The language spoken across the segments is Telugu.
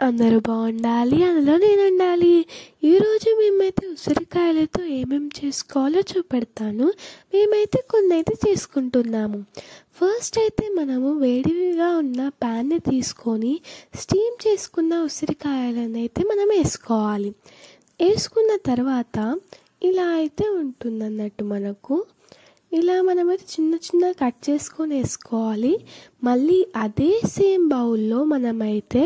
అందరూ బాగుండాలి, అందులో నేను ఉండాలి. ఈరోజు మేమైతే ఉసిరికాయలతో ఏమేమి చేసుకోవాలో చూపెడతాను. మేమైతే కొన్ని అయితే చేసుకుంటున్నాము. ఫస్ట్ అయితే మనము వేడిగా ఉన్న ప్యాన్ని తీసుకొని స్టీమ్ చేసుకున్న ఉసిరికాయలను అయితే మనం వేసుకోవాలి. వేసుకున్న తర్వాత ఇలా అయితే ఉంటుందన్నట్టు మనకు. ఇలా మనమైతే చిన్న చిన్న కట్ చేసుకొని వేసుకోవాలి. మళ్ళీ అదే సేమ్ బౌల్లో మనమైతే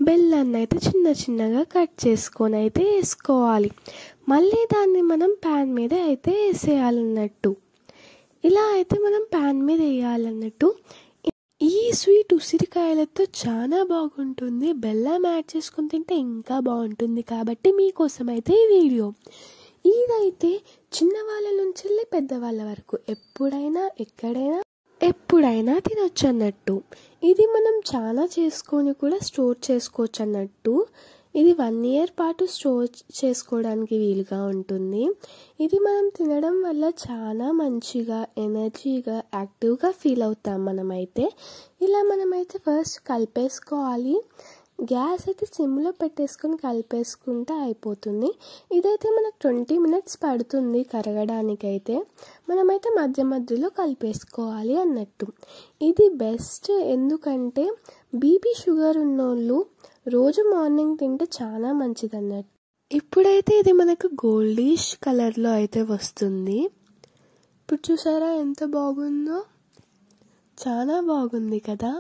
బెల్లాన్ని అయితే చిన్న చిన్నగా కట్ చేసుకొని అయితే వేసుకోవాలి. మళ్ళీ దాన్ని మనం ప్యాన్ మీద అయితే వేసేయాలన్నట్టు. ఇలా అయితే మనం ప్యాన్ మీద వేయాలన్నట్టు. ఈ స్వీట్ ఉసిరికాయలతో చాలా బాగుంటుంది. బెల్లం యాడ్ చేసుకొని తింటే ఇంకా బాగుంటుంది. కాబట్టి మీకోసం అయితే ఈ వీడియో. ఇదైతే చిన్నవాళ్ళ నుంచి పెద్దవాళ్ళ వరకు ఎప్పుడైనా ఎక్కడైనా ఎప్పుడైనా తినొచ్చు అన్నట్టు. ఇది మనం చాలా చేసుకొని కూడా స్టోర్ చేసుకోవచ్చు అన్నట్టు. ఇది 1 year పాటు స్టోర్ చేసుకోవడానికి వీలుగా ఉంటుంది. ఇది మనం తినడం వల్ల చాలా మంచిగా ఎనర్జీగా యాక్టివ్గా ఫీల్ అవుతాం మనమైతే. ఇలా మనమైతే ఫస్ట్ కలిపేసుకోవాలి. గ్యాస్ అయితే సిమ్లో పెట్టేసుకొని కలిపేసుకుంటే అయిపోతుంది. ఇదైతే మనకు 20 minutes పడుతుంది కరగడానికైతే. మనమైతే మధ్య మధ్యలో కలిపేసుకోవాలి అన్నట్టు. ఇది బెస్ట్, ఎందుకంటే బీపీ షుగర్ ఉన్నోళ్ళు రోజు మార్నింగ్ తింటే చాలా మంచిది అన్నట్టు. ఇప్పుడైతే ఇది మనకు గోల్డిష్ కలర్లో అయితే వస్తుంది. ఇప్పుడు చూసారా ఎంత బాగుందో, చాలా బాగుంది కదా.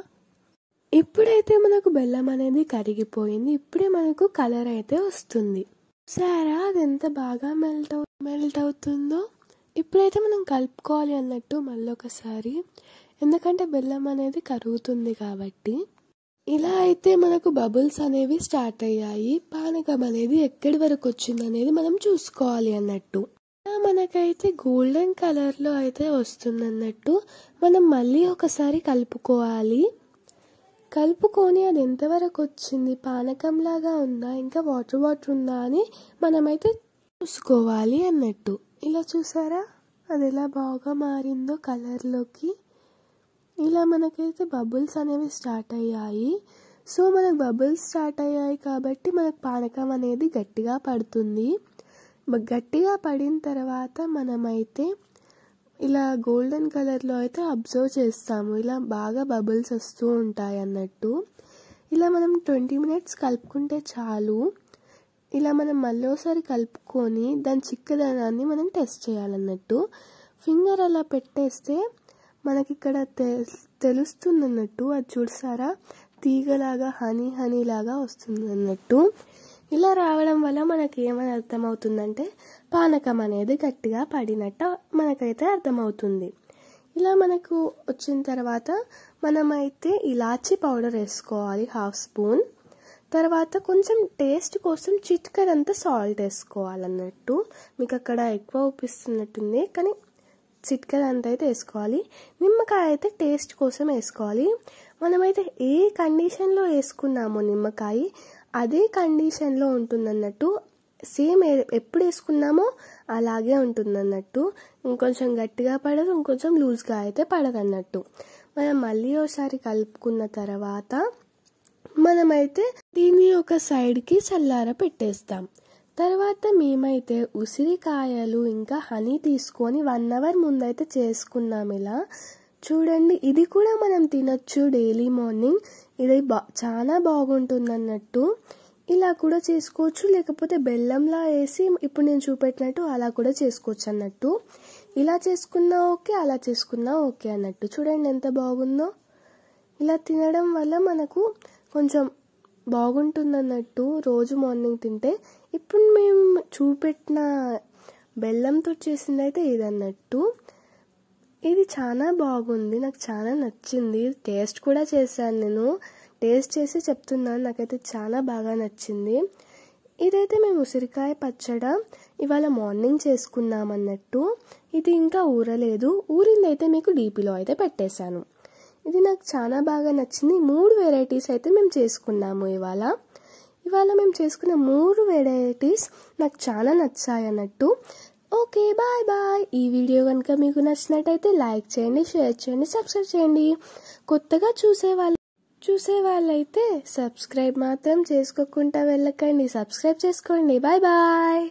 ఇప్పుడైతే మనకు బెల్లం అనేది కరిగిపోయింది. ఇప్పుడే మనకు కలర్ అయితే వస్తుంది. సారా అది ఎంత బాగా మెల్ట్ అవుతుందో. ఇప్పుడైతే మనం కలుపుకోవాలి అన్నట్టు మళ్ళీ ఒకసారి, ఎందుకంటే బెల్లం అనేది కరుగుతుంది కాబట్టి. ఇలా అయితే మనకు బబుల్స్ అనేవి స్టార్ట్ అయ్యాయి. పానకం అనేది ఎక్కడి వరకు వచ్చింది అనేది మనం చూసుకోవాలి అన్నట్టు. మనకైతే గోల్డెన్ కలర్లో అయితే వస్తుంది అన్నట్టు. మనం మళ్ళీ ఒకసారి కలుపుకోవాలి. కలుపుకొని అది ఎంతవరకు వచ్చింది, పానకంలాగా ఉందా ఇంకా వాటర్ ఉందా అని మనమైతే చూసుకోవాలి అన్నట్టు. ఇలా చూసారా అది ఎలా బాగా మారిందో కలర్లోకి. ఇలా మనకైతే బబుల్స్ అనేవి స్టార్ట్ అయ్యాయి. సో మనకు బబుల్స్ స్టార్ట్ అయ్యాయి కాబట్టి మనకు పానకం అనేది గట్టిగా పడుతుంది. గట్టిగా పడిన తర్వాత మనమైతే ఇలా గోల్డెన్ కలర్లో అయితే అబ్జర్వ్ చేస్తాము. ఇలా బాగా బబుల్స్ వస్తూ ఉంటాయి అన్నట్టు. ఇలా మనం 20 minutes కలుపుకుంటే చాలు. ఇలా మనం మళ్ళీ ఒకసారి కలుపుకొని దాని చిక్కదనాన్ని మనం టెస్ట్ చేయాలన్నట్టు. ఫింగర్ అలా పెట్టేస్తే మనకి ఇక్కడ తెలుస్తుంది అన్నట్టు. అది చూసారా తీగలాగా హనీ లాగా వస్తుంది అన్నట్టు. ఇలా రావడం వల్ల మనకి ఏమని అర్థమవుతుందంటే పానకం అనేది గట్టిగా పడినట్టు మనకైతే అర్థమవుతుంది. ఇలా మనకు వచ్చిన తర్వాత మనమైతే ఇలాచీ పౌడర్ వేసుకోవాలి 1/2 spoon. తర్వాత కొంచెం టేస్ట్ కోసం చిటికెడంతా సాల్ట్ వేసుకోవాలన్నట్టు. మీకు అక్కడ ఎక్కువ ఉప్పిస్తున్నట్టుంది కానీ చిటికెడంతా అయితే వేసుకోవాలి. నిమ్మకాయ అయితే టేస్ట్ కోసం వేసుకోవాలి. మనమైతే ఏ కండిషన్లో వేసుకున్నామో నిమ్మకాయ అదే కండిషన్లో ఉంటుందన్నట్టు. సేమ్ ఎప్పుడు వేసుకున్నామో అలాగే ఉంటుందన్నట్టు. ఇంకొంచెం గట్టిగా పడదు, ఇంకొంచెం లూజ్గా అయితే పడదు అన్నట్టు. మనం మళ్ళీ ఒకసారి కలుపుకున్న తర్వాత మనమైతే దీన్ని ఒక సైడ్కి చల్లార పెట్టేస్తాం. తర్వాత మేమైతే ఉసిరికాయలు ఇంకా హనీ తీసుకొని 1 hour ముందైతే చేసుకున్నాం. ఇలా చూడండి, ఇది కూడా మనం తినొచ్చు డైలీ మార్నింగ్. ఇది చాలా బాగుంటుంది అన్నట్టు. ఇలా కూడా చేసుకోవచ్చు, లేకపోతే బెల్లంలా వేసి ఇప్పుడు నేను చూపెట్టినట్టు అలా కూడా చేసుకోవచ్చు అన్నట్టు. ఇలా చేసుకున్నా ఓకే, అలా చేసుకున్నా ఓకే అన్నట్టు. చూడండి ఎంత బాగుందో. ఇలా తినడం వల్ల మనకు కొంచెం బాగుంటుంది అన్నట్టు రోజు మార్నింగ్ తింటే. ఇప్పుడు మేము చూపెట్టిన బెల్లంతో చేసింది అయితే ఇది అన్నట్టు. ఇది చాలా బాగుంది, నాకు చాలా నచ్చింది. టేస్ట్ కూడా చేశాను నేను. టేస్ట్ చేసి చెప్తున్నాను, నాకైతే చాలా బాగా నచ్చింది. ఇదైతే మేము ఉసిరికాయ పచ్చడి ఇవాళ మార్నింగ్ చేసుకున్నాం అన్నట్టు. ఇది ఇంకా ఊరలేదు, ఊరిందైతే మీకు డీపీలో అయితే పెట్టేశాను. ఇది నాకు చాలా బాగా నచ్చింది. 3 varieties అయితే మేము చేసుకున్నాము ఇవాళ మేము చేసుకున్న 3 varieties నాకు చాలా నచ్చాయి అన్నట్టు. Okay, bye. ఈ వీడియో కనుక మీకు నచ్చినట్టయితే లైక్ చేయండి, షేర్ చేయండి, సబ్స్క్రైబ్ చేయండి. కొత్తగా చూసే వాళ్ళైతే సబ్స్క్రైబ్ మాత్రం చేసుకోకుండా వెళ్ళకండి. సబ్స్క్రైబ్ చేసుకోండి. Bye bye.